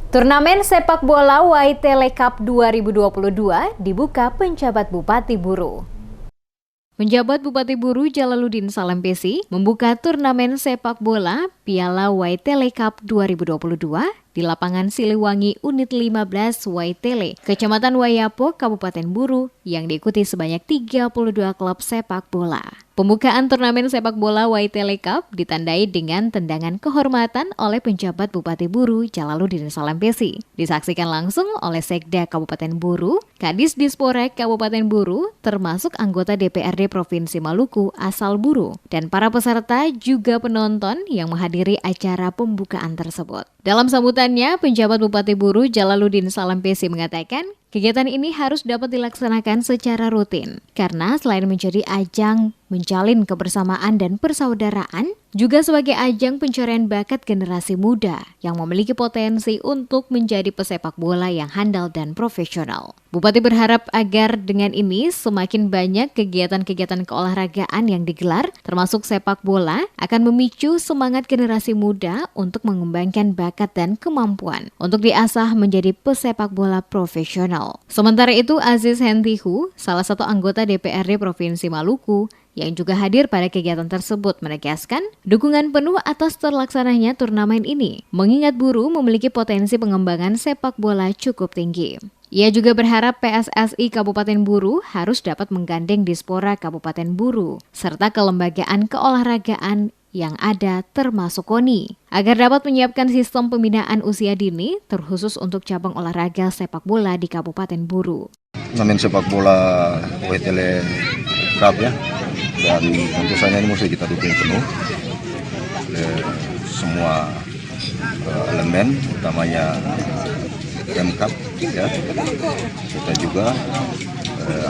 Turnamen sepak bola Waitele Cup 2022 dibuka penjabat Bupati Buru. Penjabat Bupati Buru Jalaluddin Salempesi membuka turnamen sepak bola Piala Waitele Cup 2022 di lapangan Siliwangi Unit 15 Waitele, Kecamatan Wayapo, Kabupaten Buru yang diikuti sebanyak 32 klub sepak bola. Pembukaan turnamen sepak bola Waitele Cup ditandai dengan tendangan kehormatan oleh penjabat Bupati Buru Jalaluddin Salempesi. Disaksikan langsung oleh Sekda Kabupaten Buru, Kadis Disporek Kabupaten Buru, termasuk anggota DPRD Provinsi Maluku asal Buru, dan para peserta juga penonton yang menghadiri acara pembukaan tersebut. Dalam sambutannya, penjabat Bupati Buru Jalaluddin Salempesi mengatakan, kegiatan ini harus dapat dilaksanakan secara rutin, karena selain menjadi ajang menjalin kebersamaan dan persaudaraan, juga sebagai ajang pencarian bakat generasi muda yang memiliki potensi untuk menjadi pesepak bola yang handal dan profesional. Bupati berharap agar dengan ini semakin banyak kegiatan-kegiatan keolahragaan yang digelar, termasuk sepak bola, akan memicu semangat generasi muda untuk mengembangkan bakat dan kemampuan untuk diasah menjadi pesepak bola profesional. Sementara itu, Aziz Hentihu, salah satu anggota DPRD Provinsi Maluku, yang juga hadir pada kegiatan tersebut menegaskan dukungan penuh atas terlaksananya turnamen ini, mengingat Buru memiliki potensi pengembangan sepak bola cukup tinggi. Ia juga berharap PSSI Kabupaten Buru harus dapat menggandeng Dispora Kabupaten Buru, serta kelembagaan keolahragaan yang ada termasuk KONI, agar dapat menyiapkan sistem pembinaan usia dini terkhusus untuk cabang olahraga sepak bola di Kabupaten Buru. Turnamen sepak bola Waitele Cup ya, dan tentu saja ini mesti kita dukung penuh semua elemen, utamanya Pemkab ya, kita juga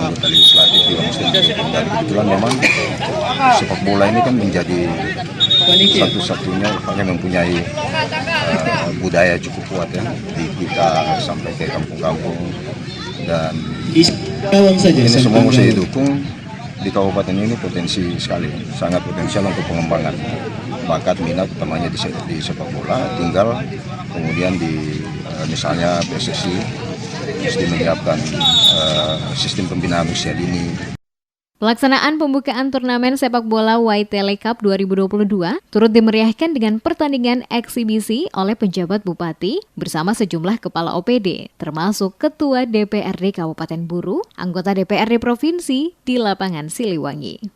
anggota legislatif juga mesti didukung. Dan kebetulan memang sepak bola ini kan menjadi satu-satunya yang mempunyai budaya cukup kuat ya di kita sampai ke kampung-kampung, dan ini semua mesti didukung. Di kabupaten ini potensi sekali, sangat potensial untuk pengembangan bakat minat utamanya di sepak bola. Tinggal kemudian di misalnya PSSI mesti menyiapkan sistem pembinaan usia dini. Pelaksanaan pembukaan turnamen sepak bola Waitele Cup 2022 turut dimeriahkan dengan pertandingan eksibisi oleh penjabat Bupati bersama sejumlah kepala OPD, termasuk Ketua DPRD Kabupaten Buru, anggota DPRD Provinsi di lapangan Siliwangi.